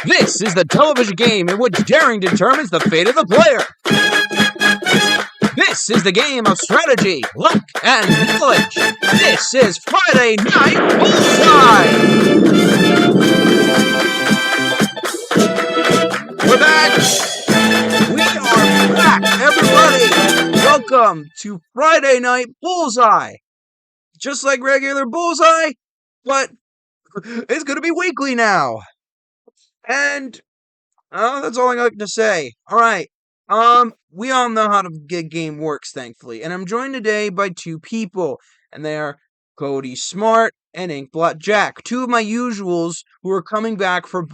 This is the television game in which daring determines the fate of the player. This is the game of strategy, luck, and knowledge. This is Friday Night Bullseye! We're back! We are back, everybody! Welcome to Friday Night Bullseye! Just like regular Bullseye, but it's gonna be weekly now! And that's all I got to say. Alright. We all know how the game works, thankfully. And I'm joined today by two people. And they are Cody Smart and Inkblot Jack. Two of my usuals who are coming back for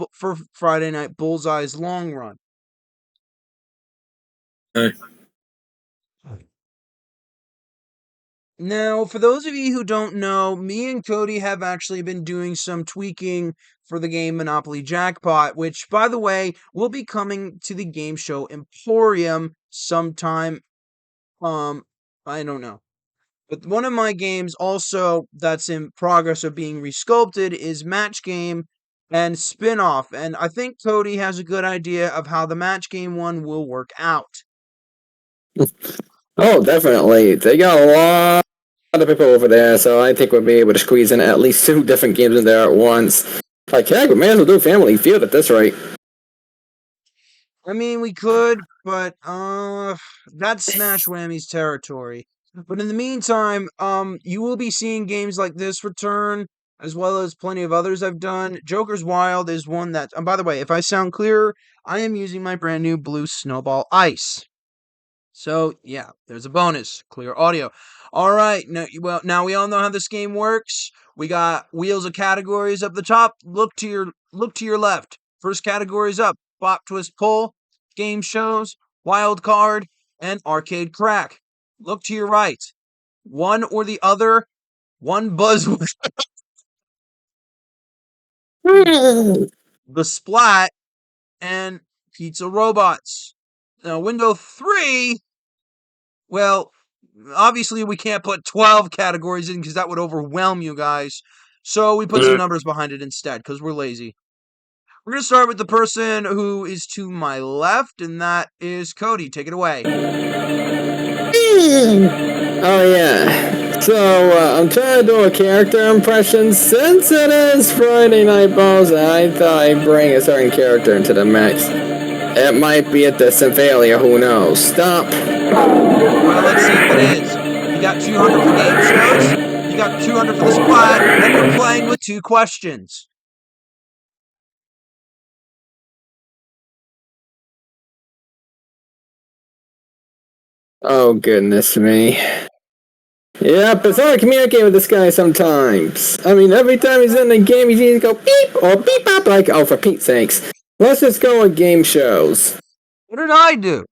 Friday Night Bullseye's long run. Hey. Now, for those of you who don't know, me and Cody have actually been doing some tweaking for the game Monopoly Jackpot, which, by the way, will be coming to the game show Emporium sometime. I don't know. But one of my games also that's in progress of being resculpted is Match Game and Spin-Off, and I think Cody has a good idea of how the Match Game one will work out. Oh, definitely. They got a lot of people over there, so I think we'll be able to squeeze in at least 2 different games in there at once. Like, heck, we may as well do Family Feud at this rate. I mean, we could, but that's Smash Whammy's territory. But in the meantime, you will be seeing games like this return, as well as plenty of others I've done. Joker's Wild is one that, and by the way, if I sound clearer, I am using my brand new blue Snowball Ice. So, yeah, there's a bonus. Clear audio. Alright, now we all know how this game works. We got wheels of categories up the top. Look to your left. First category's up. Bop, twist, pull, game shows, wild card, and arcade crack. Look to your right. One or the other. One buzzword. The Splat and Pizza Robots. Now, window 3, well, obviously we can't put 12 categories in because that would overwhelm you guys. So we put some numbers behind it instead because we're lazy. We're going to start with the person who is to my left, and that is Cody. Take it away. Oh, yeah. So, I'm trying to do a character impression. Since it is Friday Night Bullseye, I thought I'd bring a certain character into the mix. It might be a distant failure, who knows? Stop. Well, let's see if it is. You got 200 for game shows, you got 200 for the Splat, and you're playing with 2 questions. Oh, goodness me. Yep, it's hard to communicate with this guy sometimes. I mean, every time he's in the game, he's either go beep or beep up like, oh, for Pete's sakes. Let's just go with game shows. What did I do?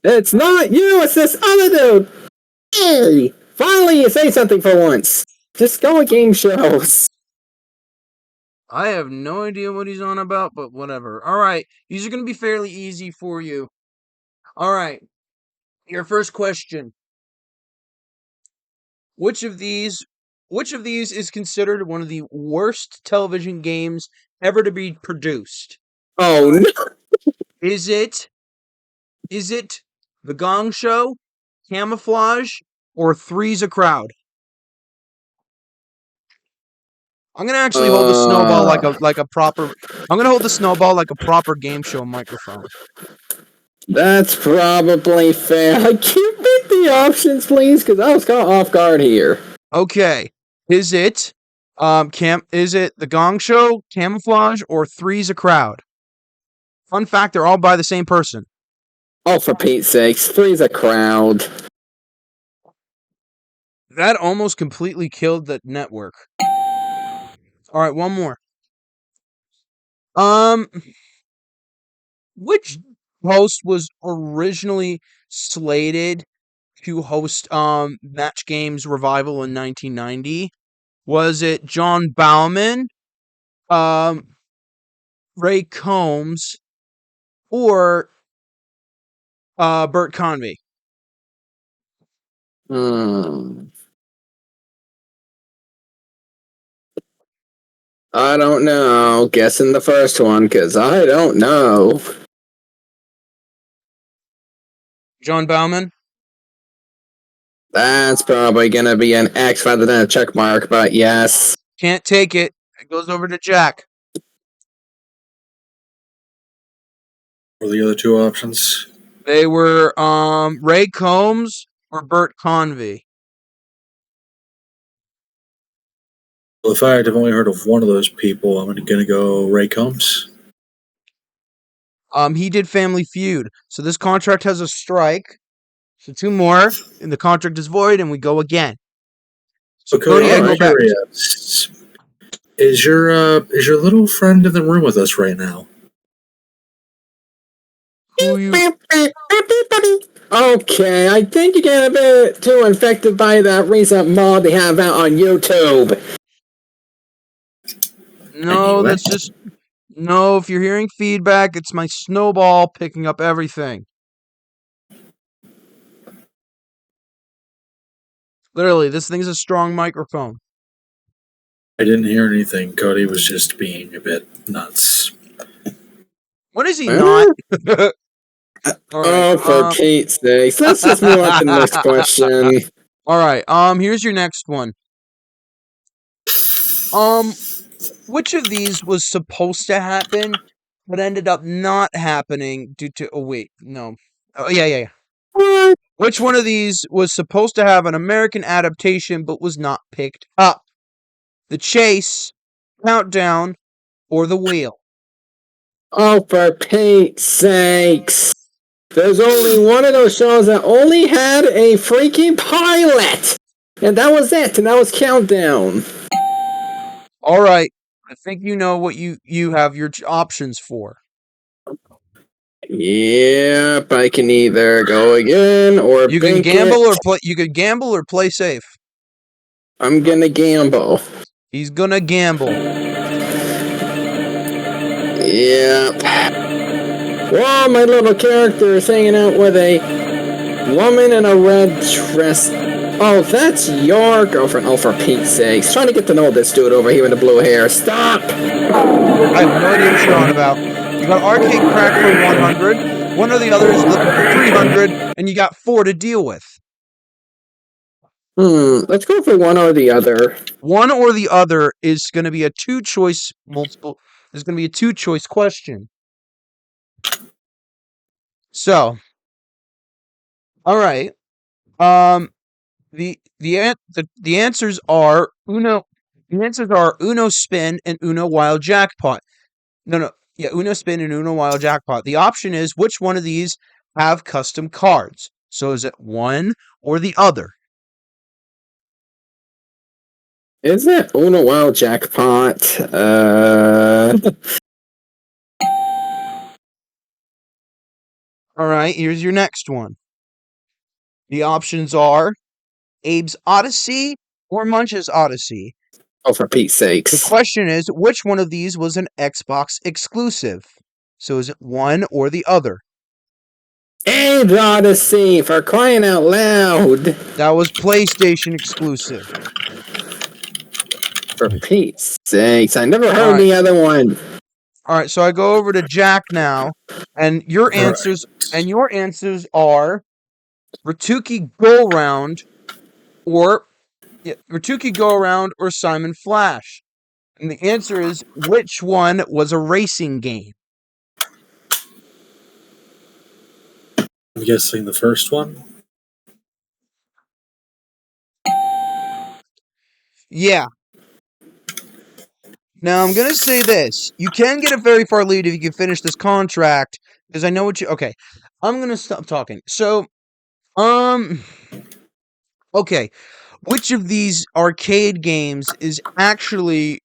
It's not you, it's this other dude. Hey, finally you say something for once. Just go with game shows. I have no idea what he's on about, but whatever. Alright, these are going to be fairly easy for you. Alright, your first question. Which of these is considered one of the worst television games ever to be produced? Oh, no. Is it The Gong Show, Camouflage, or Three's a Crowd? I'm gonna actually hold the snowball like a proper. I'm gonna hold the snowball like a proper game show microphone. That's probably fair. Can you pick the options, please? Because I was caught off guard here. Okay, is it The Gong Show, Camouflage, or Three's a Crowd? Fun fact: they're all by the same person. Oh, for Pete's sakes, Three's a Crowd. That almost completely killed the network. All right, one more. Which host was originally slated to host Match Game's revival in 1990? Was it John Bauman, Ray Combs, or Bert Convey? I don't know. Guessing the first one, because I don't know. John Bauman? That's probably gonna be an X rather than a check mark, but yes. Can't take it. It goes over to Jack. What are the other two options? They were Ray Combs or Bert Convey. Well, the fact I've only heard of one of those people, I'm going to go Ray Combs. He did Family Feud. So this contract has a strike. So 2 more, and the contract is void, and we go again. So Cody, I go back. Is your little friend in the room with us right now? Who you? Okay, I think you get a bit too infected by that recent mod they have out on YouTube. No, that's just no. If you're hearing feedback, it's my snowball picking up everything. Literally, this thing's a strong microphone. I didn't hear anything. Cody was just being a bit nuts. What is he not? Right, for Pete's sake. Let's just move on to the next question. All right. Here's your next one. Which of these was supposed to happen, but ended up not happening due to? Oh wait, no. Oh yeah. What? Which one of these was supposed to have an American adaptation, but was not picked up? The Chase, Countdown, or The Wheel? Oh, for Pete's sakes. There's only one of those shows that only had a freaking pilot! And that was it, and that was Countdown. Alright, I think you know what you have your options for. Yep, I can either go again or you can gamble or play. You could gamble or play safe. I'm gonna gamble. He's gonna gamble. Yep. Whoa, my little character is hanging out with a woman in a red dress. Oh, that's your girlfriend. Oh, for Pete's sakes. Trying to get to know this dude over here with the blue hair. Stop! I have no idea what you're on about. You got Arcade Crack for 100. One or the other is looking for 300, and you got 4 to deal with. Let's go for one or the other. One or the other is going to be a 2-choice multiple. There's going to be a 2-choice question. So, all right. The answers are Uno. The answers are Uno Spin and Uno Wild Jackpot. No. Yeah, Uno Spin and Uno Wild Jackpot. The option is which one of these have custom cards. So is it one or the other? Is it Uno Wild Jackpot? All right, here's your next one. The options are Abe's Odyssey or Munch's Odyssey. Oh, for Pete's sakes. The question is, which one of these was an Xbox exclusive? So is it one or the other? Abe's Odyssey, for crying out loud. That was PlayStation exclusive. For Pete's sakes, I never heard the other one. All right, so I go over to Jack now, and your answers are Ratuki Go Round or Simon Flash. And the answer is which one was a racing game? I'm guessing the first one. Yeah. Now, I'm going to say this. You can get a very far lead if you can finish this contract, because I know what you... Okay, I'm going to stop talking. So, okay. Which of these arcade games is actually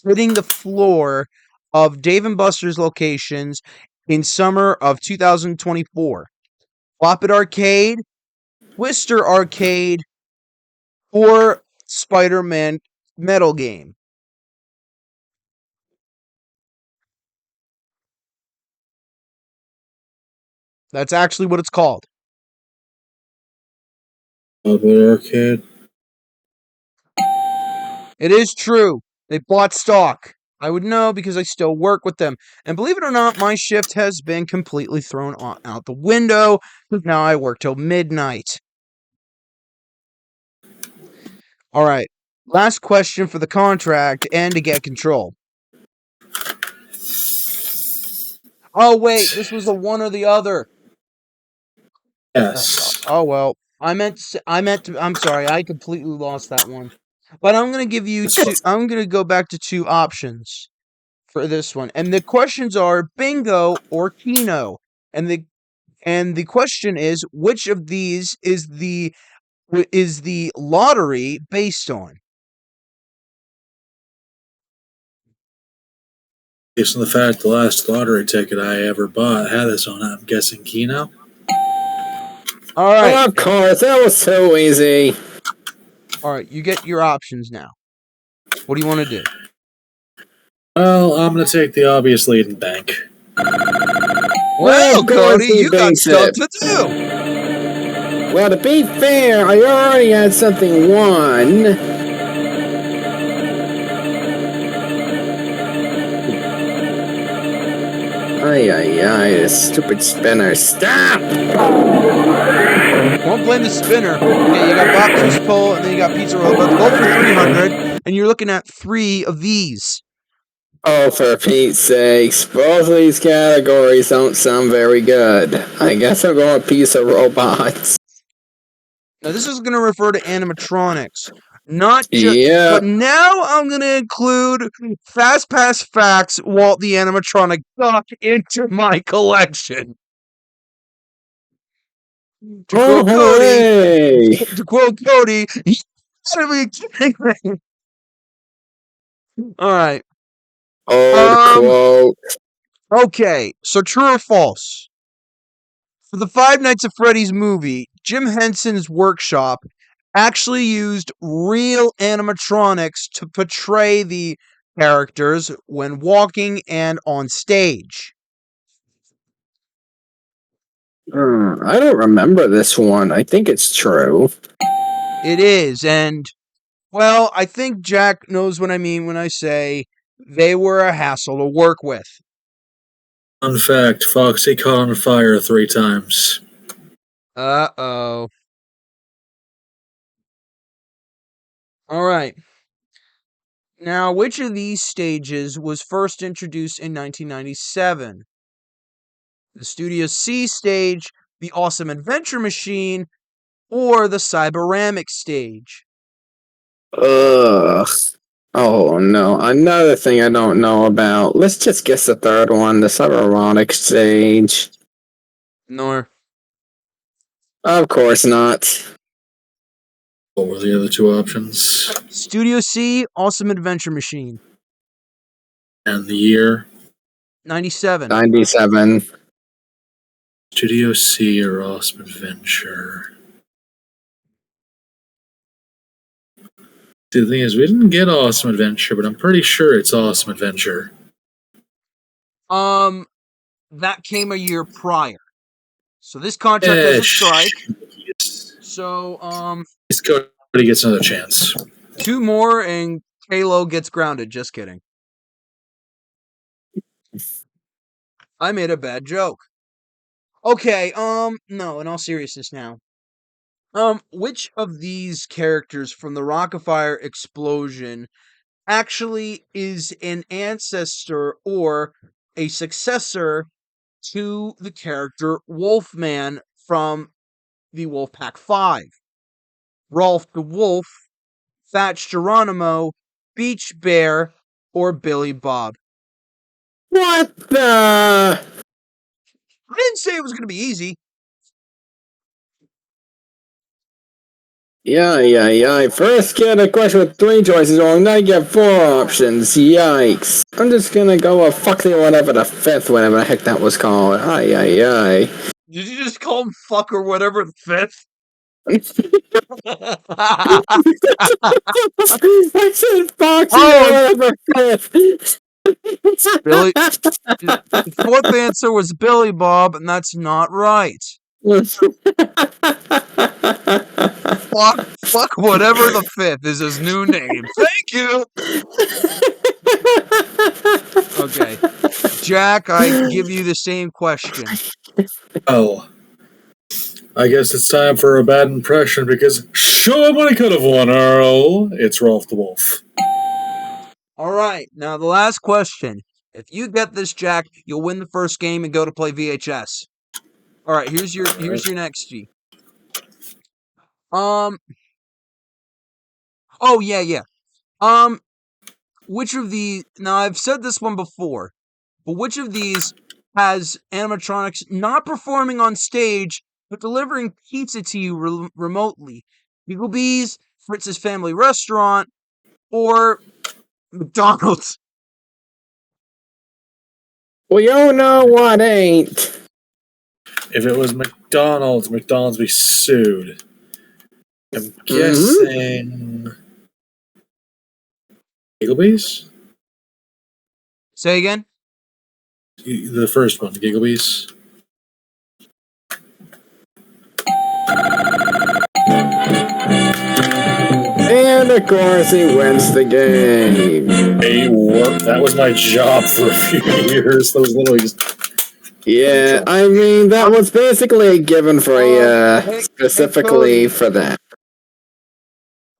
hitting the floor of Dave & Buster's locations in summer of 2024? Flop It Arcade, Twister Arcade, or Spider-Man Metal Game? That's actually what it's called. Flop It Arcade. It is true. They bought stock. I would know because I still work with them. And believe it or not, my shift has been completely thrown out the window. Now I work till midnight. All right. Last question for the contract and to get control. Oh, wait. This was the one or the other. Yes. Oh, well. I'm sorry. I completely lost that one. But I'm going to give you two. I'm going to go back to two options for this one. And the questions are bingo or keno. And the question is, which of these is the lottery based on? Based on the fact the last lottery ticket I ever bought had this on it, I'm guessing Keno. All right. Oh, of course, that was so easy. All right, you get your options now. What do you want to do? Well, I'm going to take the obvious lead in bank. Well, of course Cody, he you got thinks stuff it. to do. Well, to be fair, I already had something won. Ay, this stupid spinner. Stop! Don't blame the spinner. Okay, you got Bob Juice Pull, and then you got Pizza Robots, both for 300, and you're looking at 3 of these. Oh, for Pete's sakes. Both of these categories don't sound very good. I guess I'll go with Pizza Robots. Now, this is going to refer to animatronics. Not just, Yeah. but now I'm going to include Fast Pass Facts, Walt the animatronic duck, into my collection. To quote hooray! Cody, you gotta be kidding me. All right. Quote. Okay, so true or false? For the Five Nights at Freddy's movie, Jim Henson's workshop actually used real animatronics to portray the characters when walking and on stage. I don't remember this one. I think it's true. It is, and, well, I think Jack knows what I mean when I say they were a hassle to work with. Fun fact, Foxy caught on fire 3 times. Uh-oh. All right. Now, which of these stages was first introduced in 1997? The Studio C stage, the Awesome Adventure Machine, or the Cyberamic stage? Ugh. Oh no, another thing I don't know about. Let's just guess the third one, the Cyberonic stage. Nor. Of course not. What were the other 2 options? Studio C, Awesome Adventure Machine. And the year? 97. 97. Studio C or Awesome Adventure? See, the thing is, we didn't get Awesome Adventure, but I'm pretty sure it's Awesome Adventure. That came a year prior. So this contract has a strike. So, This Cody gets another chance. 2 more and Halo gets grounded. Just kidding. I made a bad joke. Okay, no, in all seriousness now. Which of these characters from the Rockafire explosion actually is an ancestor or a successor to the character Wolfman from the Wolfpack 5? Rolf the Wolf, Thatch Geronimo, Beach Bear, or Billy Bob? What the? I didn't say it was going to be easy. Yeah. First get a question with 3 choices wrong, now you get 4 options. Yikes. I'm just gonna go with fuck the whatever the 5th, whatever the heck that was called. Ay. Did you just call him fuck or whatever the 5th? I said Foxy Oh. whatever 5th. Billy. The 4th answer was Billy Bob, and that's not right. Fuck whatever the 5th is his new name. Thank you. Jack, I give you the same question. Oh. I guess it's time for a bad impression because show him what he could have won, Earl. It's Rolf the Wolf. All right, now the last question. If you get this, Jack, you'll win the first game and go to play VHS. All right, here's your next G. Oh yeah. Which of these? Now I've said this one before, but which of these has animatronics not performing on stage but delivering pizza to you remotely? Beaglebees, Fritz's Family Restaurant, or McDonald's? Well, you know what ain't. If it was McDonald's, McDonald's be sued. I'm guessing. Gigglebees? Say again? The first one, Gigglebees. And of course, he wins the game. That was my job for a few years. Those little. Yeah, I mean, that was basically a given for specifically for that.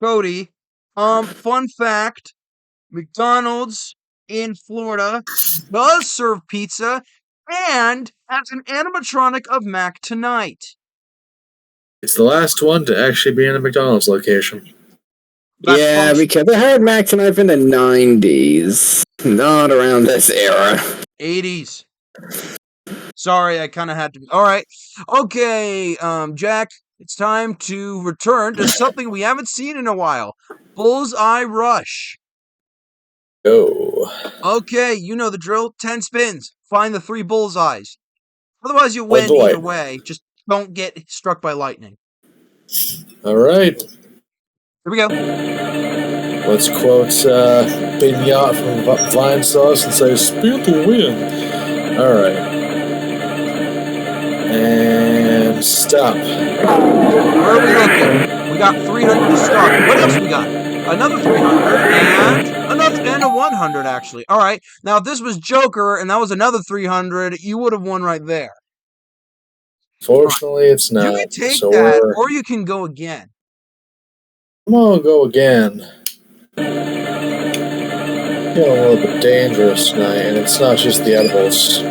Cody, fun fact, McDonald's in Florida does serve pizza and has an animatronic of Mac Tonight. It's the last one to actually be in a McDonald's location. Yeah, because I heard Mac Tonight in the 90s, not around this era. 80s. Sorry, I kind of had to. All right. Okay, Jack, it's time to return to something we haven't seen in a while. Bullseye Rush. Oh. Okay, you know the drill. 10 spins. Find the 3 bullseyes. Otherwise, you win either way. Just don't get struck by lightning. All right. Here we go. Let's quote Bignot from Vine Sauce and say, "Spin to win." All right. And stop. Where are we looking? We got 300 to start. What else we got? Another 300 and a 100 actually. All right. Now if this was Joker and that was another 300, you would have won right there. Fortunately, it's not. You can take that, or you can go again. I'm gonna go again. Getting a little bit dangerous tonight, and it's not just the edibles.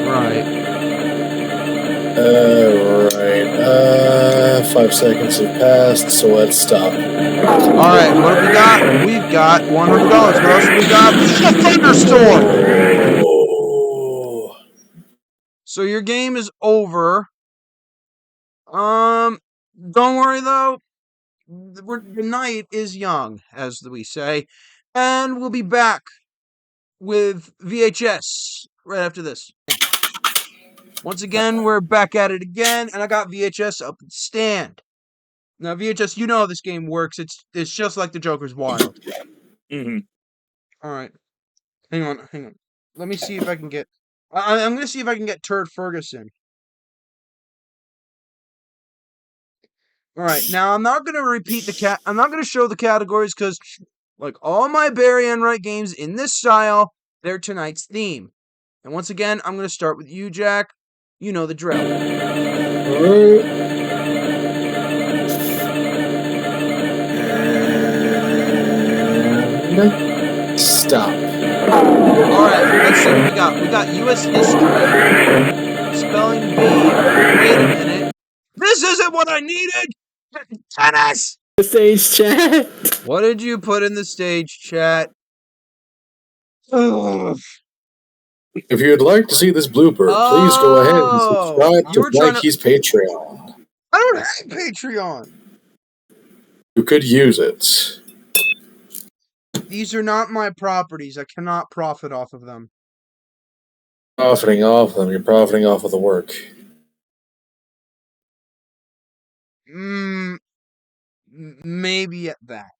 Right. 5 seconds have passed, so let's stop. Alright, what have we got? We've got $100. What else have we got? This is a thunderstorm! Oh. So your game is over. Don't worry though. The night is young, as we say. And we'll be back with VHS right after this. Once again, we're back at it again, and I got VHS up and stand. Now, VHS, you know how this game works. It's just like the Joker's Wild. Mm-hmm. All right. Hang on. Let me see if I can get... I'm going to see if I can get Turd Fergison. All right. Now, I'm not going to repeat I'm not going to show the categories because, like all my Barry Enright games in this style, they're tonight's theme. And once again, I'm going to start with you, Jack. You know the drill. And stop. Alright, let's see what we got. We got U.S. history. Spelling bee. Wait a minute. This isn't what I needed! Tennis! The stage chat. What did you put in the stage chat? Ugh. If you'd like to see this blooper, please go ahead and subscribe to Mikey's Patreon. I don't have Patreon! You could use it. These are not my properties. I cannot profit off of them. Profiting off them, you're profiting off of the work. Maybe at that.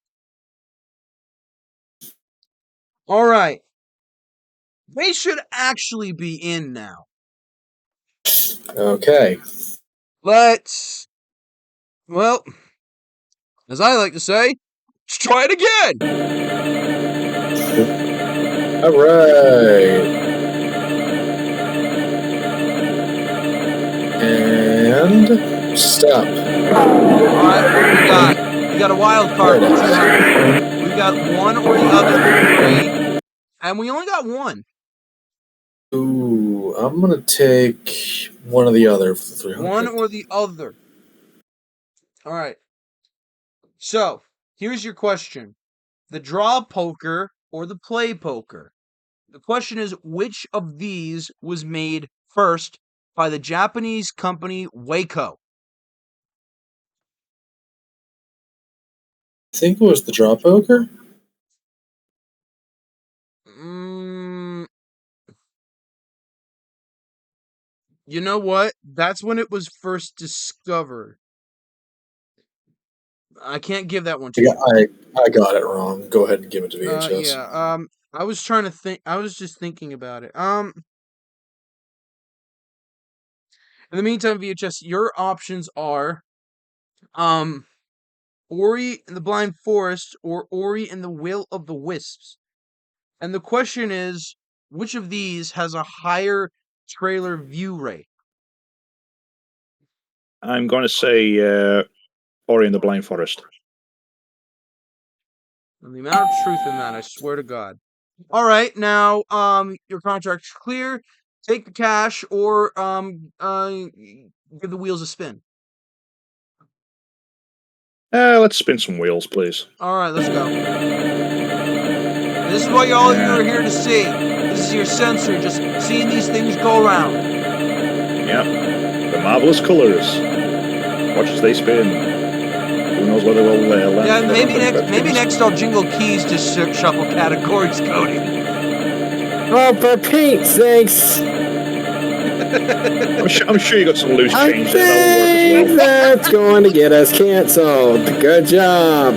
Alright. They should actually be in now. Okay. Let's, well, as I like to say, let's try it again! Alright. And stop. Alright, what do we got? We got a wild card for 200. We got one or the other for 3. And we only got one. Ooh, I'm gonna take one or the other for the 300. One or the other. Alright. So, here's your question. The draw poker or the play poker? The question is, which of these was made first by the Japanese company Waco? I think it was the draw poker. You know what? That's when it was first discovered. I can't give that one to you. I got it wrong. Go ahead and give it to VHS. Yeah. I was trying to think. I was just thinking about it. In the meantime, VHS, your options are, Ori and the Blind Forest or Ori and the Will of the Wisps. And the question is, which of these has a higher trailer view rate? I'm going to say Ori and the Blind Forest. And the amount of truth in that, I swear to God. All right, now, your contract's clear. Take the cash or give the wheels a spin. Let's spin some wheels, please. All right, let's go. This is what all you're here to see. This is your sensor, just seeing these things go around. Yep. The marvelous colors. Watch as they spin. Who knows whether we'll land? Yeah, maybe next I'll jingle keys to shuffle categories, Cody. Oh, for Pete's sakes! I'm sure you got some loose change there. That will work as well. That's going to get us cancelled. Good job.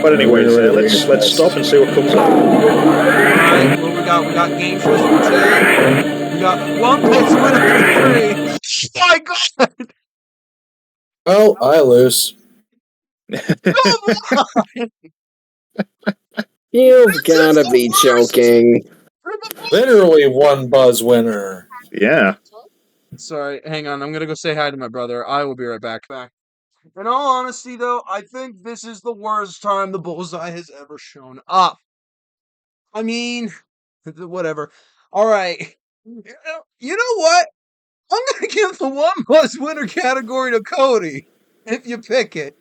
But anyways, let's stop and see what comes up. Alright, what we got? We got game shows for 2. We got one place winner for 3. Oh my God! Oh, I lose. You've got to be joking. Literally one buzz winner. Yeah. Sorry, hang on. I'm gonna go say hi to my brother. I will be right back. In all honesty, though, I think this is the worst time the Bullseye has ever shown up. I mean, whatever. All right. You know what? I'm gonna give the one buzz winner category to Cody if you pick it.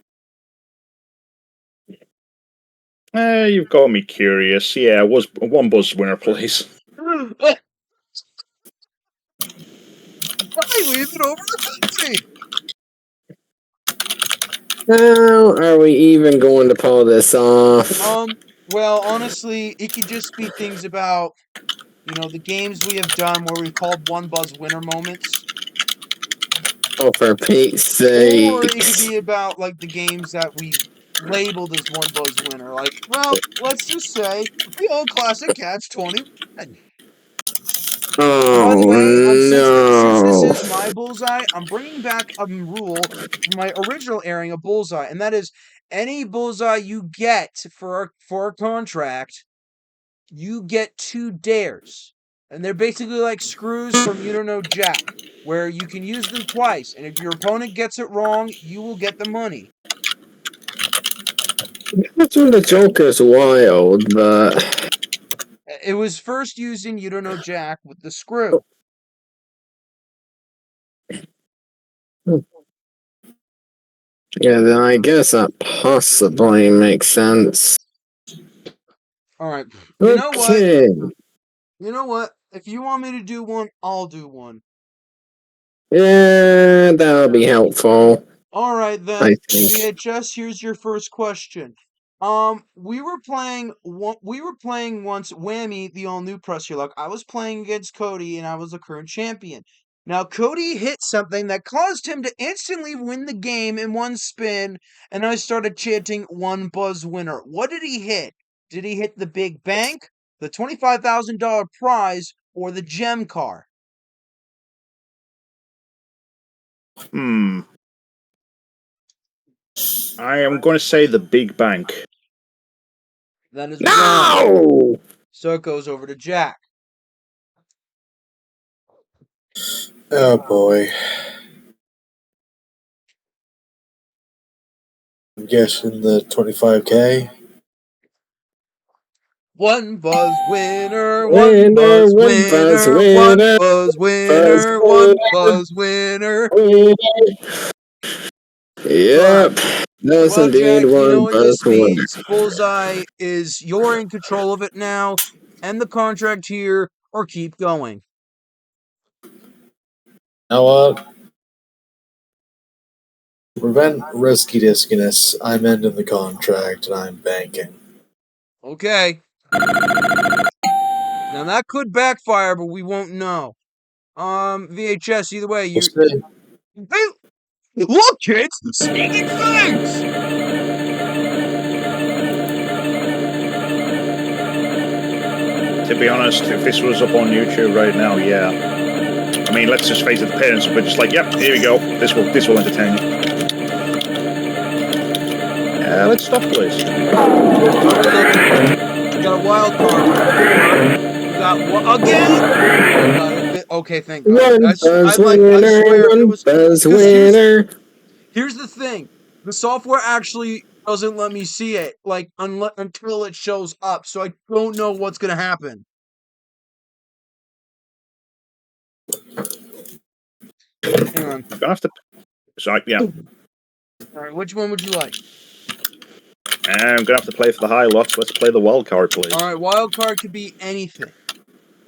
You've got me curious. Yeah, was one buzz winner, please. Why leave it over to Cody? How are we even going to pull this off? Well, honestly, it could just be things about, the games we have done where we've called one buzz winner moments. Oh, for Pete's sake. Or it could be about, like, the games that we labeled as one buzz winner. Like, well, let's just say the old classic Catch-21. Oh, By the way, since this no. is my Bullseye, I'm bringing back a rule from my original airing of Bullseye, and that is any Bullseye you get for a contract, you get 2 dares. And they're basically like screws from You Don't Know Jack, where you can use them twice, and if your opponent gets it wrong, you will get the money. That's when the Joker's wild, but... It was first used in You Don't Know Jack with the screw. Yeah, then I guess that possibly makes sense. Alright. Okay. You know what? If you want me to do one, I'll do one. Yeah, that'll be helpful. Alright then, I think. VHS, here's your first question. We were playing once Whammy, the all-new Press Your Luck. I was playing against Cody, and I was the current champion. Now, Cody hit something that caused him to instantly win the game in one spin, and I started chanting one buzz winner. What did he hit? Did he hit the big bank, the $25,000 prize, or the gem car? I am going to say the big bank. That is wrong. No! So it goes over to Jack. Oh boy. I'm guessing the 25K. One buzz winner, Winner, one buzz one buzz winner, one winner, buzz buzz winner, one winner, buzz winner. winner. Yep, that's Well, indeed Jack, you know one what buzz this winner. means. Bullseye is you're in control of it now. End the contract here or keep going. You know what? To prevent risky diskiness, I'm ending the contract and I'm banking. Okay. Now that could backfire, but we won't know. VHS, either way, We'll you see. Hey, look, kids, speaking things! To be honest, if this was up on YouTube right now, yeah. I mean, let's just face it, the parents would be just like, yep, here we go. This will entertain you. Let's stop, please. What are we looking at? We got a wild card, or we got what again? Got it. Okay, thank God. One buzz I winner, swear if it one was buzz because winner. here's the thing. The software actually doesn't let me see it like until it shows up, so I don't know what's gonna happen. Hang on. Gonna have to. Sorry, yeah. All right, which one would you like? I'm gonna have to play for the high lots. Let's play the wild card, please. All right, wild card could be anything.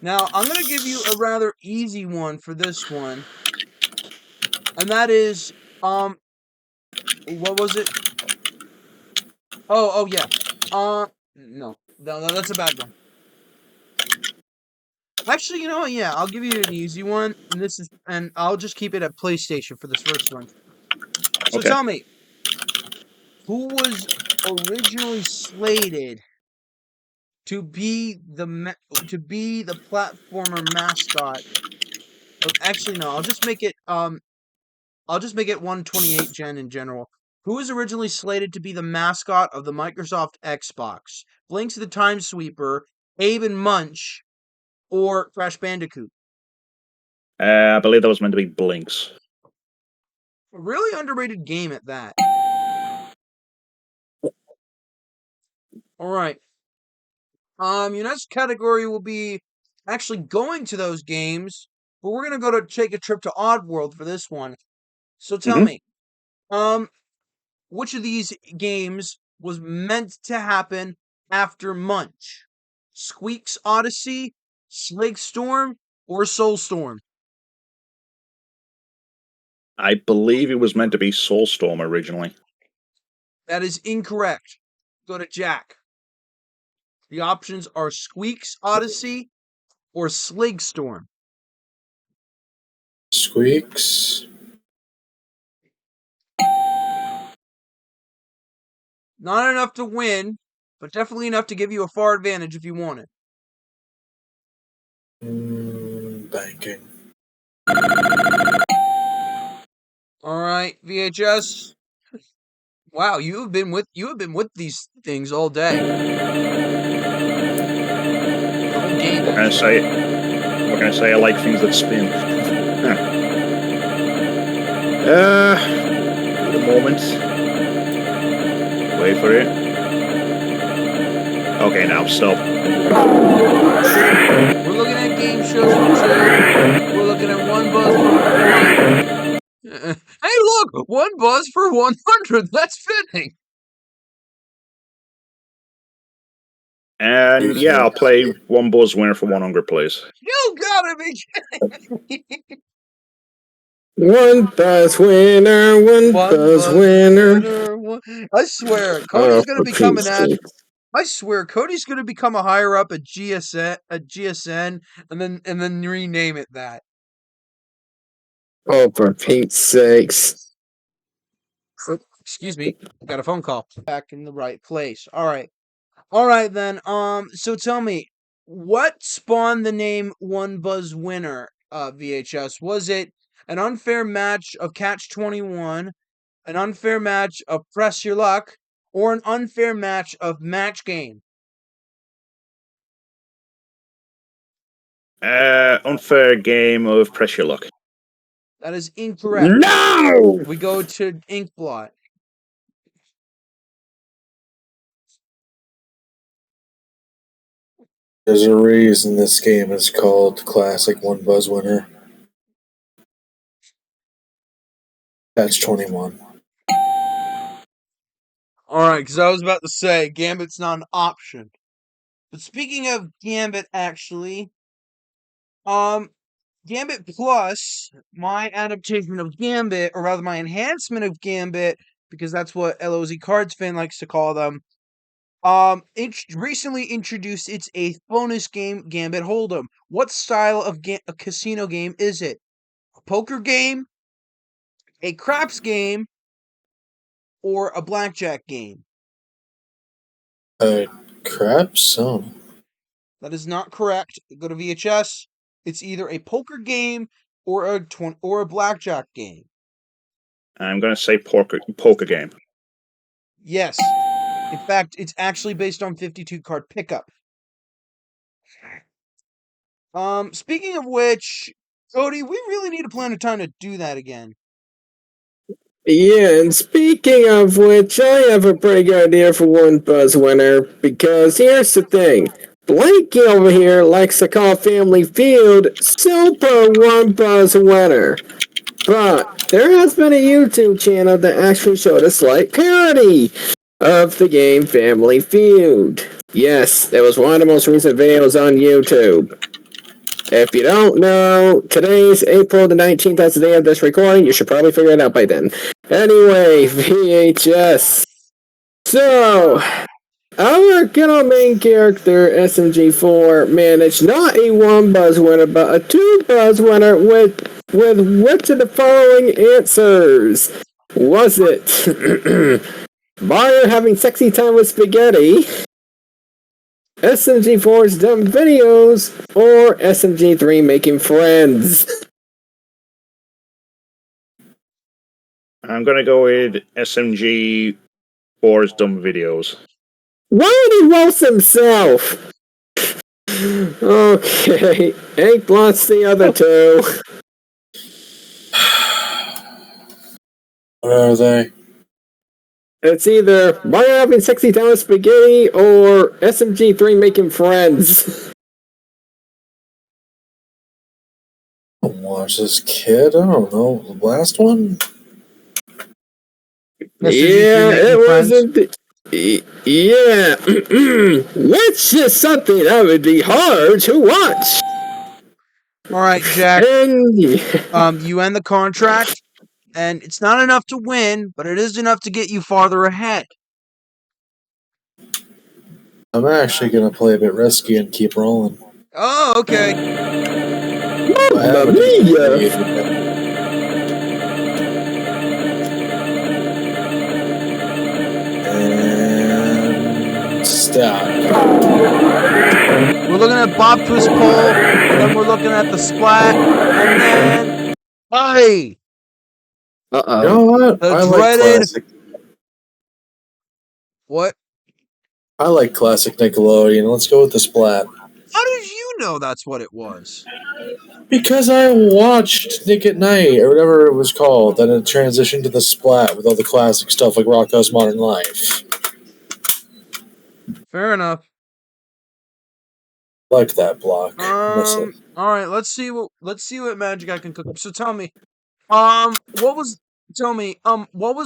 Now, I'm going to give you a rather easy one for this one. And that is what was it? Oh yeah. No, that's a bad one. Actually, you know what? Yeah, I'll give you an easy one, and I'll just keep it at PlayStation for this first one. So Okay. tell me, who was originally slated to be the platformer mascot? Actually, no. I'll just make it 128 gen in general. Who was originally slated to be the mascot of the Microsoft Xbox? Blinks the Time Sweeper, Abe and Munch, or Crash Bandicoot? I believe that was meant to be Blinks. A really underrated game at that. All right. Your next category will be actually going to those games, but we're gonna go to take a trip to Oddworld for this one. So tell me, which of these games was meant to happen after Munch? Squeak's Odyssey, Slake Storm, or Soulstorm? I believe it was meant to be Soulstorm originally. That is incorrect. Go to Jack. The options are Squeak's Odyssey or Slake Storm. Squeaks. Not enough to win, but definitely enough to give you a far advantage if you want it. Banking. All right, VHS. Wow, you have been with these things all day. The whole game. What can I say? What can I say? I like things that spin. Wait a moment. Wait for it. Okay, now stop. We're looking at game shows for 2. We're looking at 1 buzz for 1. Hey, look! 1 buzz for 100. That's fitting. And yeah, I'll play 1 buzz winner for 100, please. You gotta be kidding me. One buzz winner, one buzz winner. I swear, Cody's gonna become an ad. I swear, Cody's gonna become a higher up at GSN, and then rename it that. Oh, for Pete's sakes. Excuse me, got a phone call. Back in the right place. All right then. So tell me, what spawned the name One Buzz Winner? VHS, was it an unfair match of Catch 21, an unfair match of Press Your Luck, or an unfair match of Match Game? Unfair game of Press Your Luck. That is incorrect. No! We go to Inkblot. There's a reason this game is called Classic One Buzz Winner. That's 21. Alright, because I was about to say, Gambit's not an option. But speaking of Gambit, actually, Gambit Plus, my adaptation of Gambit, or rather my enhancement of Gambit, because that's what LOZ Cards fan likes to call them, it recently introduced its 8th bonus game, Gambit Hold'em. What style of a casino game is it? A poker game, a craps game, or a blackjack game? Crap son. That is not correct. Go to VHS. It's either a poker game or a blackjack game. I'm going to say poker game. Yes. In fact, it's actually based on 52 card pickup. Speaking of which, Cody, we really need to plan a time to do that again. Yeah, and speaking of which, I have a pretty good idea for one buzz winner, because here's the thing. Blakey over here likes to call Family Feud Super One Buzz Winner. But there has been a YouTube channel that actually showed a slight parody of the game Family Feud. Yes, it was one of the most recent videos on YouTube. If you don't know, today's April the 19th, that's the day of this recording. You should probably figure it out by then. Anyway, VHS. So, our good old main character, SMG4, managed not a 1 buzz winner, but a 2 buzz winner with which of the following answers? Was it Mario having sexy time with spaghetti, SMG4's dumb videos, or SMG3 making friends? I'm going to go with SMG4's dumb videos. Why did he roast himself? Okay, Inkblot's the other two. What are they? It's either Mario having sexy time with spaghetti or SMG3 making friends. I don't watch this kid. I don't know. The last one? Yeah, it wasn't. Yeah, which is something that would be hard to watch. All right, Jack. And You end the contract, and it's not enough to win, but it is enough to get you farther ahead. I'm actually going to play a bit risky and keep rolling. Oh, okay. Mamma mia! And stop. We're looking at Bob Twist Pole, and then we're looking at the splat, and then... Hey! Uh-oh. You know what? The I dreaded- like classic. What? I like classic Nickelodeon. Let's go with the splat. How did you know that's what it was? Because I watched Nick at Night, or whatever it was called, then it transitioned to the splat with all the classic stuff like Rock House Modern Life. Fair enough. Like that block. Miss it. All right. Let's see what magic I can cook up. So tell me, what was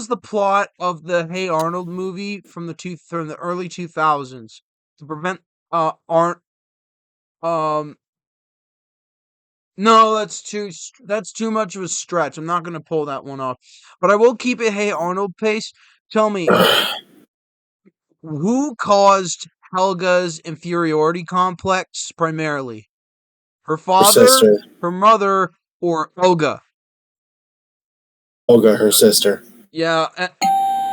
the plot of the Hey Arnold movie from the early 2000s to prevent No, that's too much of a stretch. I'm not gonna pull that one off, but I will keep it Hey Arnold pace. Tell me, who caused Helga's inferiority complex primarily? Her father, sister. her mother, or Olga? Olga, her sister. Yeah,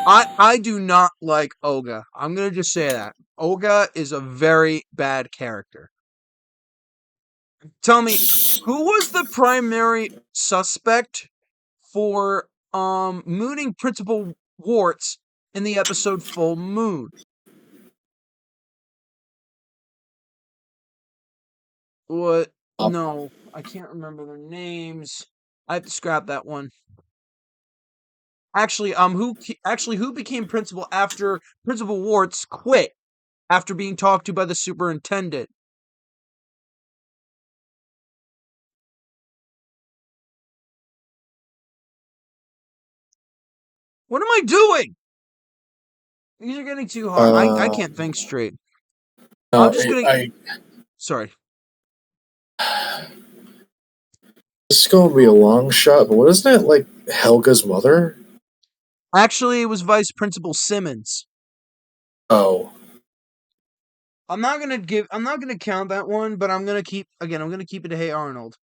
I do not like Olga. I'm gonna just say that. Olga is a very bad character. Tell me, who was the primary suspect for mooning Principal Warts in the episode Full Moon? What? No, I can't remember their names. I have to scrap that one. Actually, who became principal after Principal Warts quit after being talked to by the superintendent? What am I doing? These are getting too hard. I can't think straight. I'm just gonna. Sorry. This is going to be a long shot, but wasn't that like Helga's mother? Actually, it was Vice Principal Simmons. Oh. I'm not gonna count that one, but I'm gonna keep it to Hey Arnold.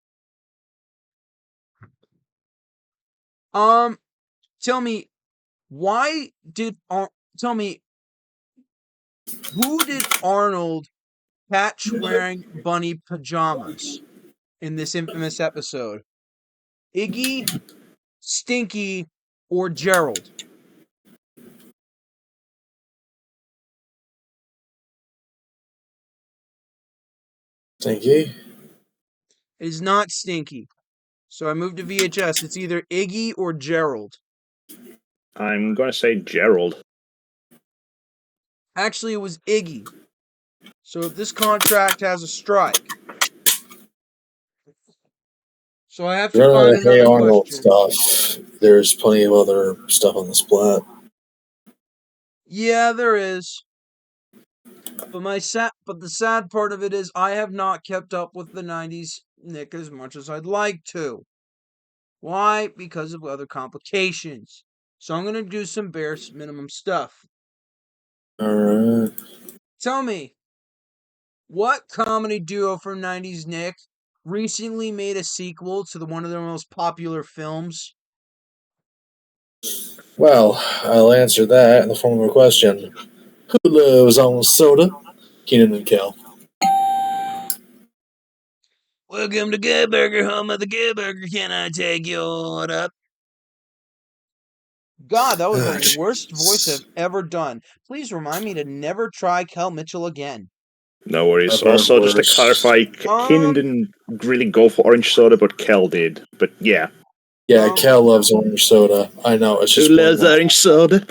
Tell me, tell me, who did Arnold catch wearing bunny pajamas in this infamous episode? Iggy, Stinky, or Gerald? Stinky? It is not Stinky. So I moved to VHS. It's either Iggy or Gerald. I'm going to say Gerald. Actually, it was Iggy. So this contract has a strike. So I have to None find of the Hey another Arnold question. stuff. There's plenty of other stuff on the splat. Yeah, there is. But the sad part of it is I have not kept up with the 90s Nick as much as I'd like to. Why? Because of other complications. So I'm going to do some bare minimum stuff. Alright. Tell me, what comedy duo from 90s Nick recently made a sequel to one of their most popular films? Well, I'll answer that in the form of a question. Who loves on soda? Keenan and Kel. Welcome to Good Burger, home of the Good Burger. Can I take your order? God, that was the worst voice I've ever done. Please remind me to never try Kel Mitchell again. No worries. I've heard Also, just to worse. clarify, Keenan didn't really go for orange soda, but Kel did. But yeah. Yeah, Kel loves orange soda. I know, it's just Who loves orange soda?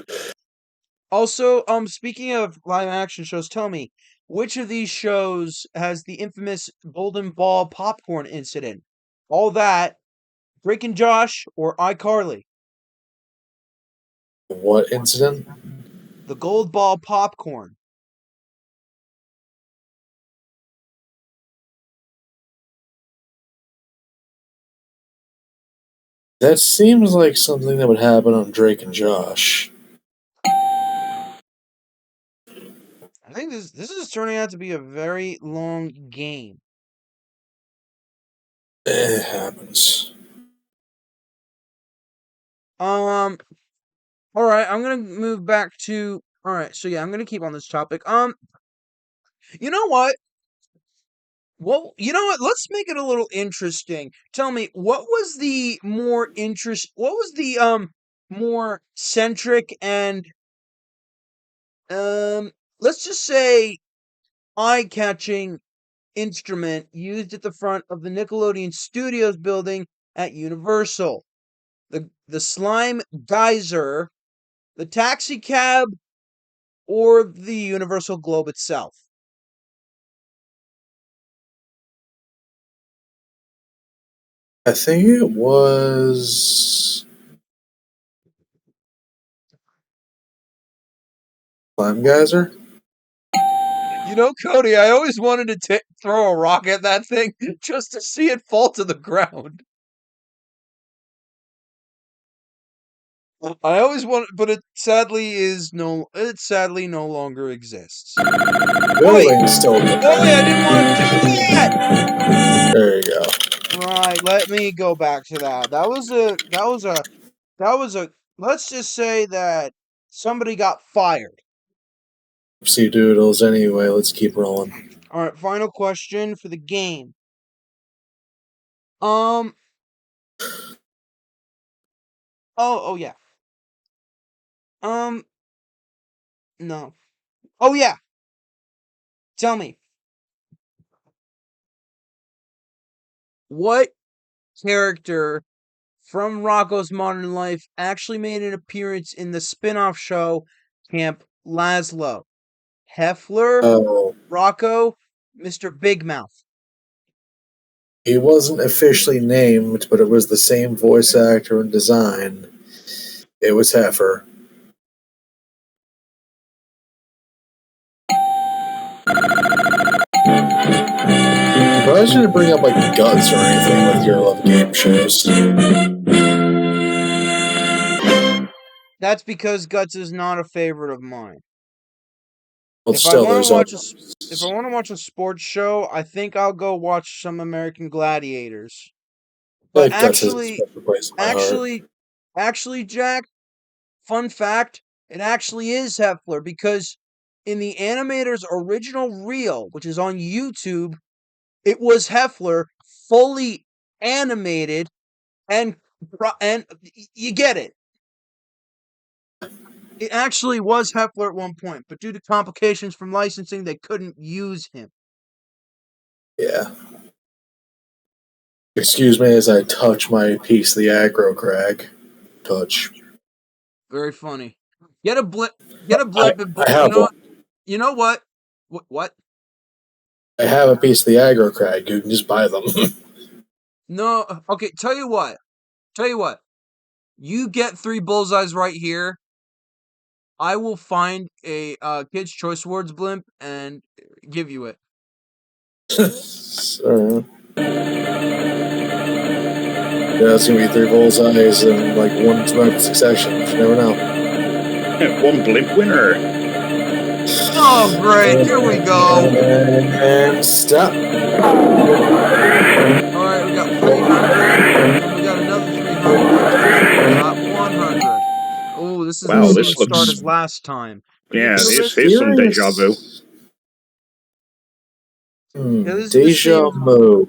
Also, speaking of live action shows, tell me, which of these shows has the infamous golden ball popcorn incident? All That, Drake and Josh, or iCarly? What incident? The gold ball popcorn. That seems like something that would happen on Drake and Josh. I think this is turning out to be a very long game. It happens. All right, I'm gonna move back to. All right, so yeah, I'm gonna keep on this topic. You know what? Well, you know what? Let's make it a little interesting. Tell me, what was the more What was the more centric and let's just say eye-catching instrument used at the front of the Nickelodeon Studios building at Universal? The slime geyser, the taxi cab, or the Universal Globe itself? I think it was Slime Geyser. You know, Cody, I always wanted to throw a rock at that thing just to see it fall to the ground. I always want, but it sadly no longer exists. Building's still there. I didn't want to do that. There you go. Right, let me go back to that. That was a. Let's just say that somebody got fired. See doodles. Anyway, let's keep rolling. All right, final question for the game. Oh yeah. No. Oh yeah. Tell me, what character from Rocco's Modern Life actually made an appearance in the spin-off show Camp Laszlo? Heffler, Oh, Rocco, Mr. Big Mouth. he wasn't officially named, but it was the same voice actor and design. It was Heifer. Surprised you didn't bring up like Guts or anything with your love game shows. That's because Guts is not a favorite of mine. Well, If still, I there's want to watch a sports show, I think I'll go watch some American Gladiators. But Guts has a special place in my heart. actually, Jack, fun fact, it actually is Heffler because in the animator's original reel, which is on YouTube, it was Heffler fully animated and you get it. It actually was Heffler at one point, but due to complications from licensing, they couldn't use him. Yeah. Excuse me as I touch my piece of the aggro crag. Touch. Very funny. Get a blip. I have one. You know what? What? I have a piece of the aggro crag. You can just buy them. No. Okay. Tell you what. You get 3 bullseyes right here. I will find a Kids' Choice Awards blimp and give you it. So, yeah, it's gonna be 3 bullseyes in like one rapid succession. You never know. One blimp winner. Oh, great! Here we go. And stop. All right, we got 300, and we got another 300. We got 100. Oh, this is Wow, the this same start looks- as last time. Yeah, Feel here's this? some deja vu. Yeah, this is the Deja same- vu.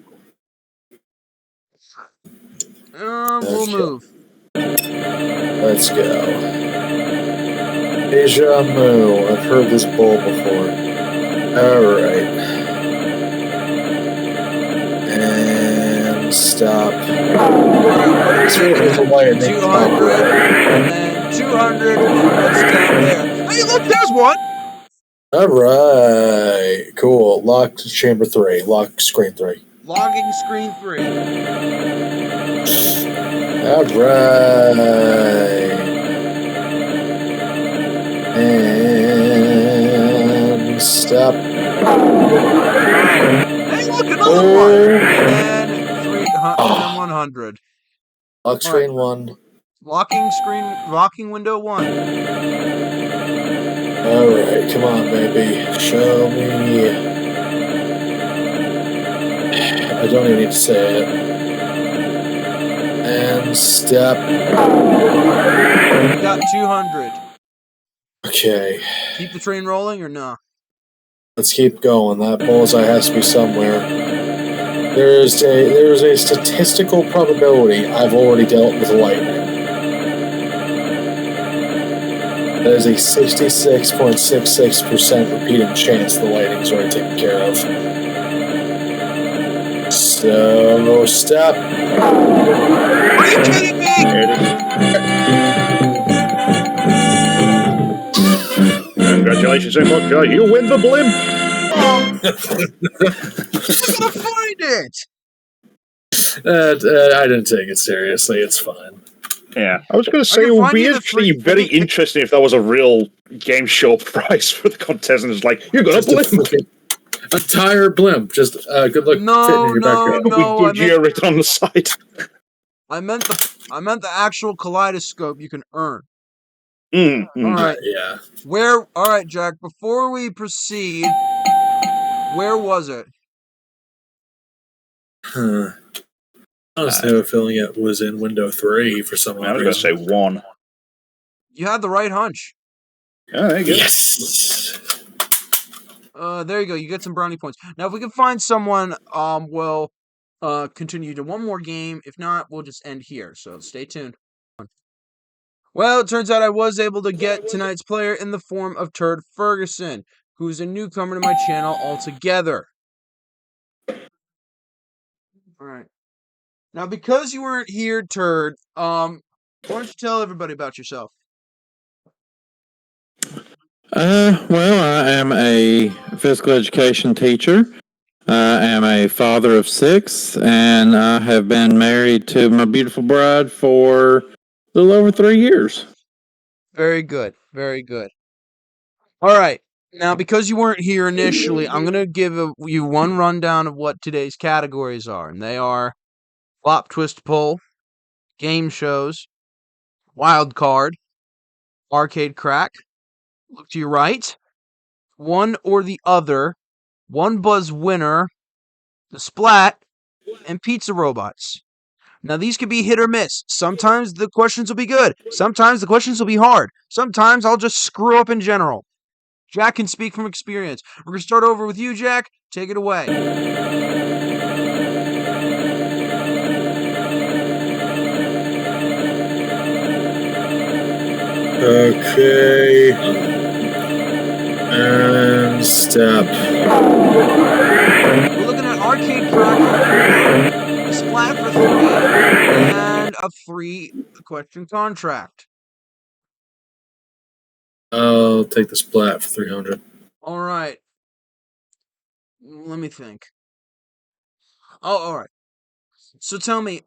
We'll Okay. move. Let's go. Deja vu. I've heard this bull before. Alright. And stop. Alright, There's a wire named 200, Copperhead. and then 200, and what's down there? Hey, look, there's one! Alright. Cool. Locked chamber 3. Lock screen 3. Logging screen 3. Alright. And stop. Hey, look, another one! And 300 and 100. Lock screen 1. Locking window 1. Alright, come on, baby. Show me. I don't even need to say it. And step. We got 200. Okay, Keep the train rolling or no? let's keep going. That bullseye has to be somewhere. There's a statistical probability I've already dealt with lightning. There's a 66.66% repeating chance the lightning's already taken care of. So, step. Are you kidding me? Congratulations, Inkblot. You win the blimp. I'm gonna find it. I didn't take it seriously. It's fine. Yeah, I was going to say it would be actually very interesting if that was a real game show prize for the contest, and it's like you got a blimp. A tire blimp. Just good luck fitting in your backyard. No, With Goodyear written on the side. I meant the actual kaleidoscope you can earn. Mm, All right. Yeah. All right, Jack, before we proceed, where was it? Huh. Honestly, I have a feeling it was in window 3 for some I was reason. going to say 1. You had the right hunch. Oh, there you go. Yes. There you go. You get some brownie points. Now, if we can find someone, we'll continue to one more game. If not, we'll just end here. So stay tuned. Well, it turns out I was able to get tonight's player in the form of Turd Fergison, who's a newcomer to my channel altogether. All right. Now, because you weren't here, Turd, why don't you tell everybody about yourself? Well, I am a physical education teacher. I am a father of 6, and I have been married to my beautiful bride for a little over 3 years. Very good. Very good. All right. Now, because you weren't here initially, I'm going to give you one rundown of what today's categories are. And they are Flop, Twist, Pull, Game Shows, Wild Card, Arcade Crack, Look to Your Right, One or the Other, One Buzz Winner, The Splat, and Pizza Robots. Now, these could be hit or miss. Sometimes the questions will be good. Sometimes the questions will be hard. Sometimes I'll just screw up in general. Jack can speak from experience. We're going to start over with you, Jack. Take it away. Okay. And step. We're looking at Arcade Crack for 3, a Splat for 3, and a 3-question contract. I'll take the splat for 300. All right. Let me think. Oh, all right. So tell me,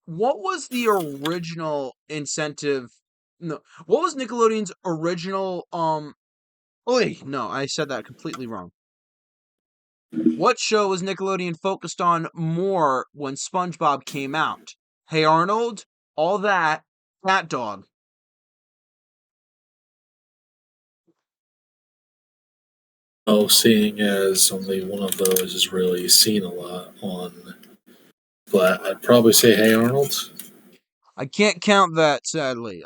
what was the original incentive? No, what was Nickelodeon's original? Oh wait, no, I said that completely wrong. What show was Nickelodeon focused on more when SpongeBob came out? Hey Arnold, All That, Cat Dog. Oh, seeing as only one of those is really seen a lot on splat, I'd probably say Hey Arnold. I can't count that, sadly.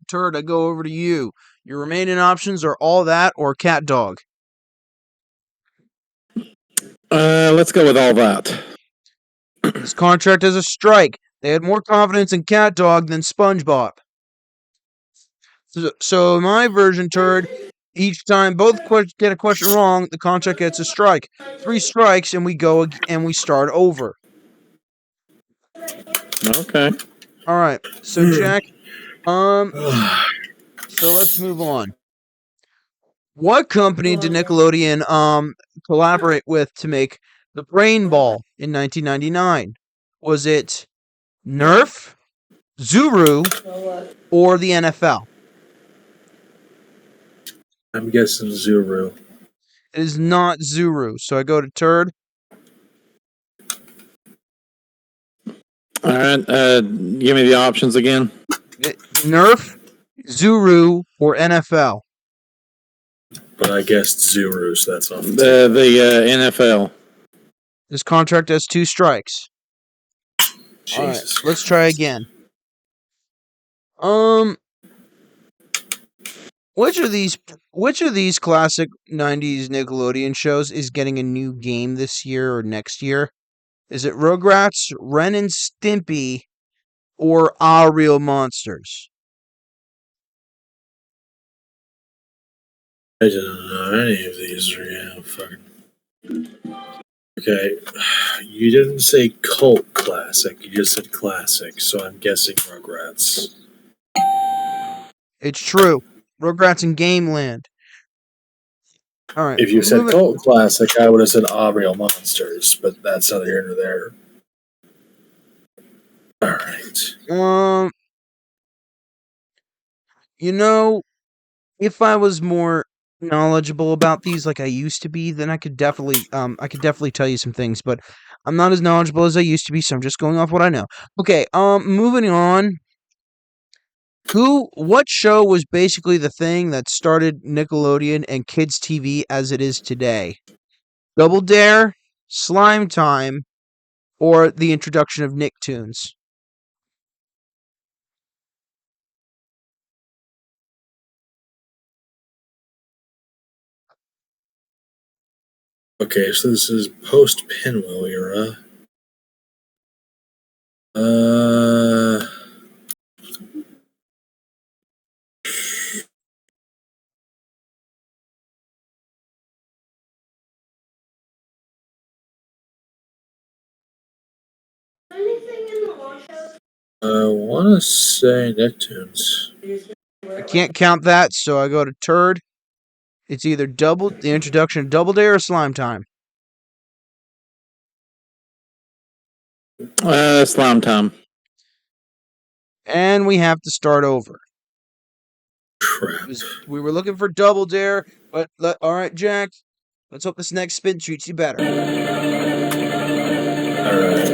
Turd, I go over to you. Your remaining options are All That or Cat Dog. Let's go with All That. This contract is a strike. They had more confidence in Cat Dog than SpongeBob. So my version, Turd, each time both get a question wrong, the contract gets a strike. 3 strikes, and we go and we start over. Okay. All right. So Jack, so let's move on. What company did Nickelodeon collaborate with to make the Brain Ball in 1999? Was it Nerf, Zuru, or the NFL? I'm guessing Zuru. It is not Zuru. So I go to Turd. All right. Give me the options again. Nerf, Zuru, or NFL? But I guessed Zuru, so that's off. The NFL. This contract has 2 strikes. Jesus. All right, let's try again. Which of these classic 90s Nickelodeon shows is getting a new game this year or next year? Is it Rugrats, Ren and Stimpy, or Our Real Monsters? I didn't know any of these are fucking. Okay, you didn't say cult classic. You just said classic, so I'm guessing Rugrats. It's true. Rugrats and Gameland. All right. If you said cult classic, I would have said Real Monsters, but that's neither here nor there. All right. If I was more knowledgeable about these like I used to be, then I could definitely tell you some things, but I'm not as knowledgeable as I used to be, so I'm just going off what I know. Okay, moving on. What show was basically the thing that started Nickelodeon and kids TV as it is today? Double Dare, Slime Time, or the introduction of Nicktoons? Okay, so this is post Pinwheel era. I want to say Nicktoons. I can't count that, so I go to Turd. It's either the introduction of Double Dare or Slime Time. Slime Time. And we have to start over. Crap. We were looking for Double Dare, but all right, Jack. Let's hope this next spin treats you better. Alright.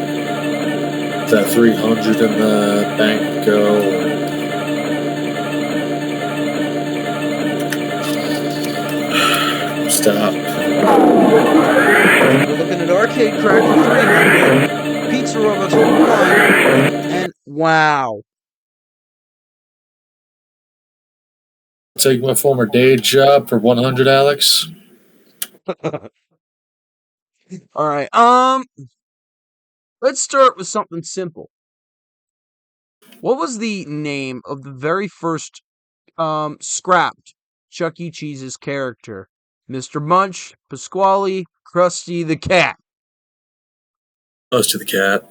Is that 300 in the bank go? Stop. We're looking at Arcade Crack for 300, Pizza Robots for 1, and wow. Take my former day job for 100, Alex. All right. Let's start with something simple. What was the name of the very first scrapped Chuck E. Cheese's character? Mr. Munch, Pasquale, Krusty the Cat. Close to the cat.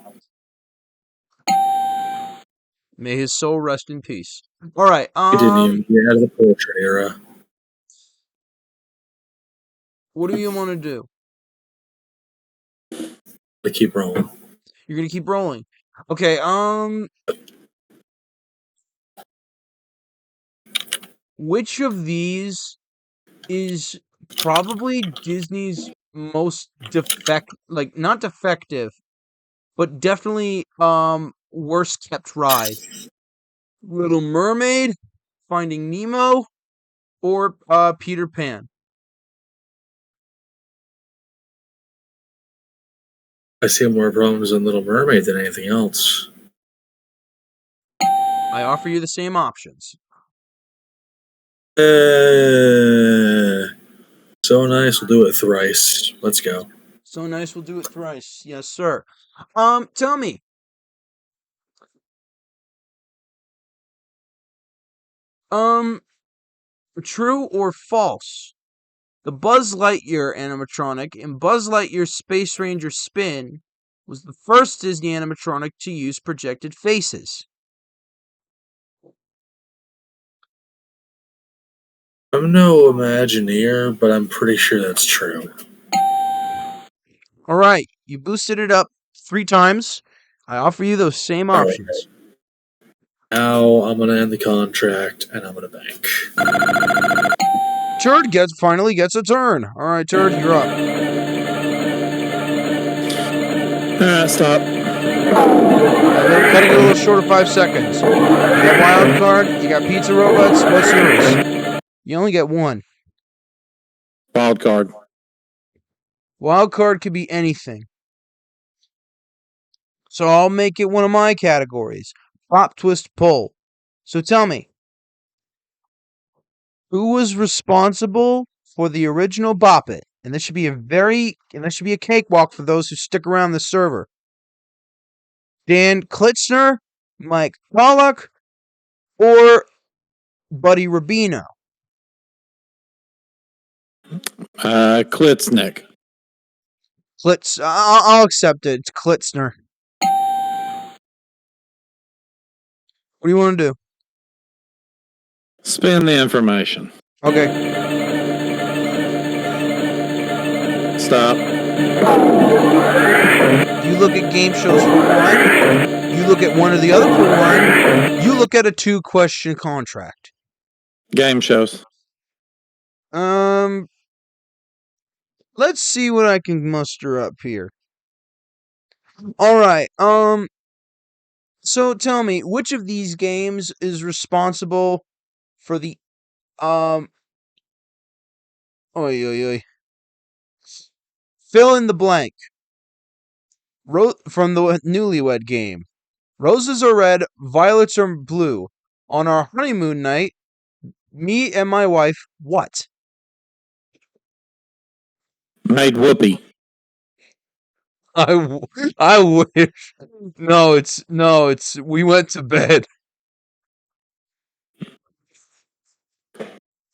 May his soul rest in peace. All right. He didn't even get out of the portrait era. What do you want to do? I keep rolling. You're gonna keep rolling. Okay. Which of these is probably Disney's most not defective, but definitely worst kept ride? Little Mermaid, Finding Nemo, or Peter Pan? I see more problems in Little Mermaid than anything else. I offer you the same options. So nice, we'll do it thrice. Let's go. So nice, we'll do it thrice. Yes, sir. Tell me. True or false? The Buzz Lightyear animatronic in Buzz Lightyear Space Ranger Spin was the first Disney animatronic to use projected faces. I'm no Imagineer, but I'm pretty sure that's true. All right, you boosted it up 3 times. I offer you those same options. Right. Now I'm gonna end the contract and I'm gonna bank. Turd finally gets a turn. All right, Turd, you're up. Stop. Cutting it a little short of 5 seconds. You got Wild Card, you got Pizza Robots. What's yours? You only get one. Wild card. Wild Card could be anything. So I'll make it one of my categories. Pop, twist, pull. So tell me, who was responsible for the original Bop It? And this should be a cakewalk for those who stick around the server. Dan Klitzner, Mike Pollock, or Buddy Rubino? Klitznick. I'll accept it. It's Klitzner. What do you want to do? Spin the information. Okay. Stop. You look at game shows for one. You look at one or the other for one. You look at a 2-question contract. Game shows. Let's see what I can muster up here. All right. So tell me, which of these games is responsible for the fill in the blank. From the Newlywed Game. Roses are red, violets are blue. On our honeymoon night, me and my wife, what? Made whoopee. I wish. No, it's we went to bed.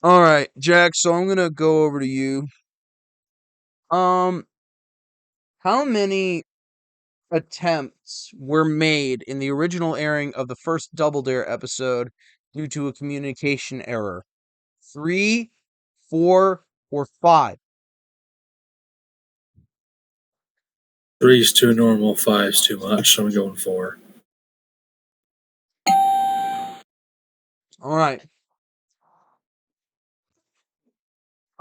All right, Jack, so I'm going to go over to you. How many attempts were made in the original airing of the first Double Dare episode due to a communication error? 3, 4, or 5? 3's too normal, 5's too much, so I'm going 4. All right.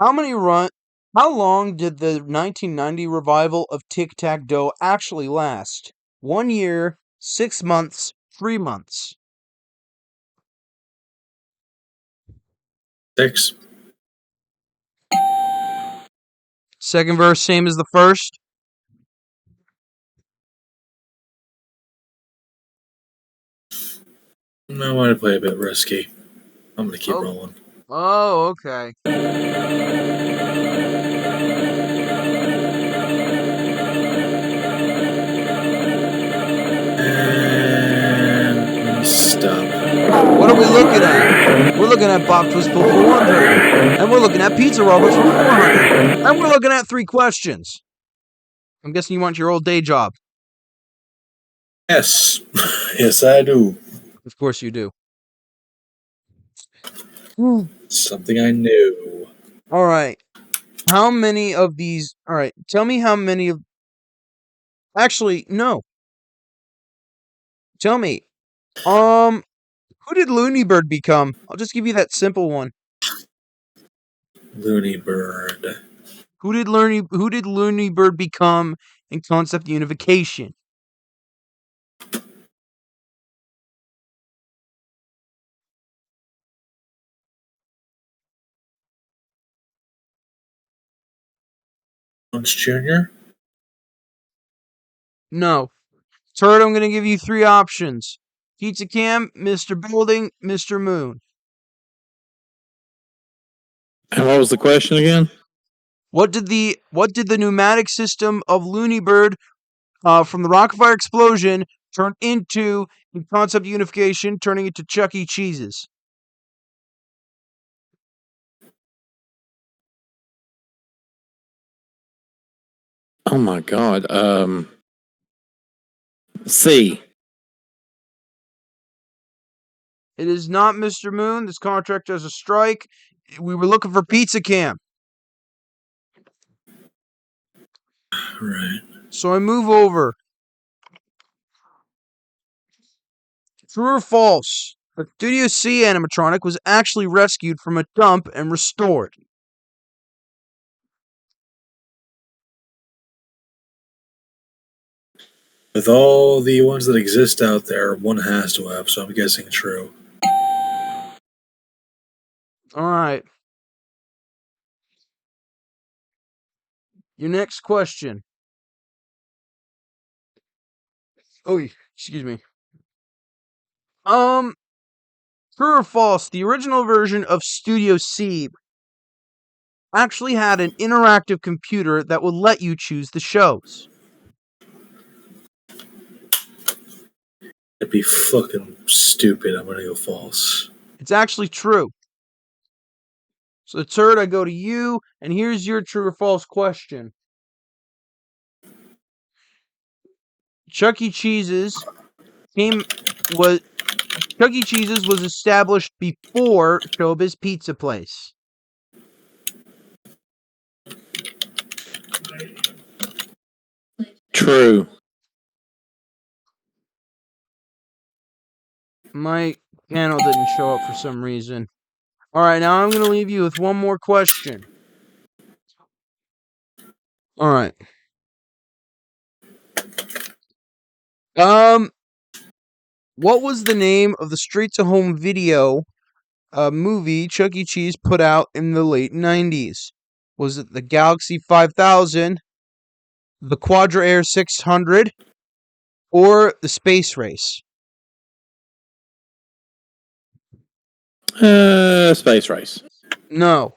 How long did the 1990 revival of Tic-Tac-Toe actually last? 1 year, 6 months, 3 months. 6. Second verse, same as the first. I want to play a bit risky. I'm going to keep rolling. Oh, okay. And stop. What are we looking at? We're looking at Bob Twistle for 100. And we're looking at Pizza Robots for 400. And we're looking at 3 questions. I'm guessing you want your old day job. Yes. Yes, I do. Of course you do. Something I knew. All right. How many of these... All right. Tell me how many of... Actually, no. Tell me. Who did Looney Bird become? I'll just give you that simple one. Looney Bird. Who did Looney Bird become in Concept Unification? Punch Jr.? No. Turd, I'm going to give you 3 options. Pizza Cam, Mr. Building, Mr. Moon. And what was the question again? What did the pneumatic system of Looney Bird from the Rockfire explosion turn into in Concept Unification, turning into Chuck E. Cheese's? Oh my God. C. It is not Mr. Moon. This contract has a strike. We were looking for Pizza Cam. Right. So I move over. True or false? The Studio C animatronic was actually rescued from a dump and restored. With all the ones that exist out there, one has to have, so I'm guessing true. All right. Your next question. Oh, excuse me. True or false? The original version of Studio C actually had an interactive computer that would let you choose the shows. It'd be fucking stupid. I'm gonna go false. It's actually true. So, Turd, I go to you, and here's your true or false question. Chuck E. Cheese's was established before Showbiz Pizza Place. True. My panel didn't show up for some reason. Alright, now I'm going to leave you with one more question. Alright. What was the name of the straight-to-home video movie Chuck E. Cheese put out in the late 90s? Was it the Galaxy 5000, the Quadra Air 600, or the Space Race? Space Race. No.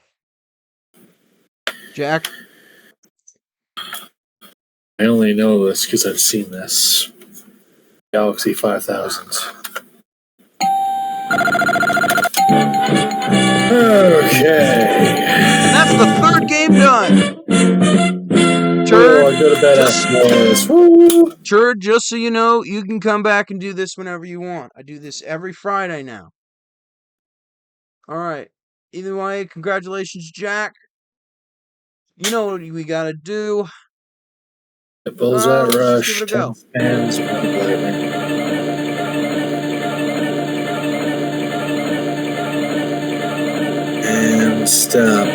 Jack? I only know this because I've seen this. Galaxy 5000. Okay. And that's the 3rd game done. Oh, I go to bed after this. Woo! Turd, just so you know, you can come back and do this whenever you want. I do this every Friday now. Alright. Either way, congratulations, Jack. You know what we gotta do. The Bullseye Let's Rush, give it a go. 10 fans, and stop. You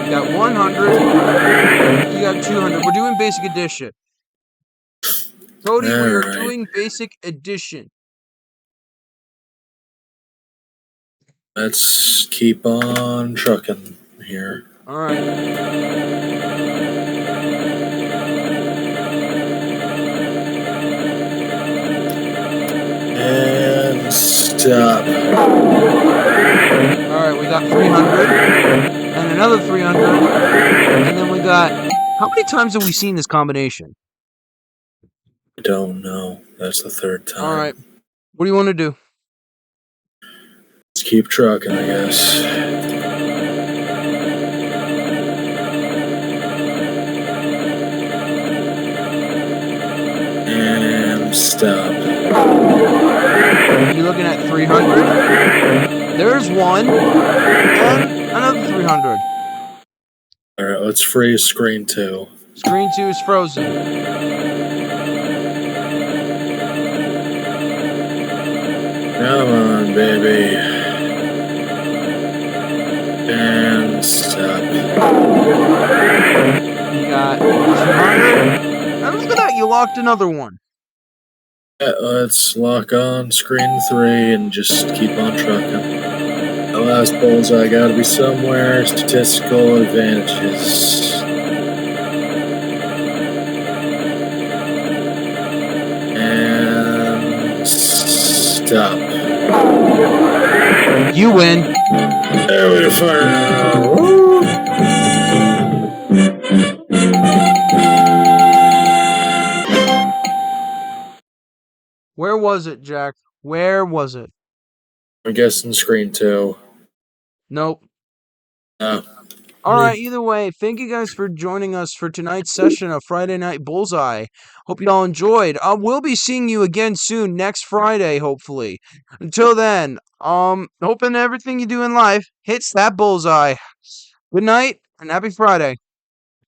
got 100. You got 200. We're doing basic addition. Cody, we are Alright. doing basic addition. Let's keep on trucking here. Alright. And stop. Alright, we got 300. And another 300. And then we got... How many times have we seen this combination? I don't know. That's the third time. Alright. What do you want to do? Let's keep trucking, I guess. And stop. You looking at 300? There's one. And another 300. Alright, let's freeze screen 2. Screen 2 is frozen. Come on, baby. And stop. You got 200. And look at that, you locked another one. Let's lock on screen 3 and just keep on trucking. The last bullseye gotta be somewhere. Statistical advantages. And stop. You win. There we fire. Where was it, Jack? Where was it? I'm guessing screen 2. Nope. Oh. Alright, either way, thank you guys for joining us for tonight's session of Friday Night Bullseye. Hope you all enjoyed. We'll be seeing you again soon, next Friday, hopefully. Until then, hoping everything you do in life hits that bullseye. Good night, and happy Friday.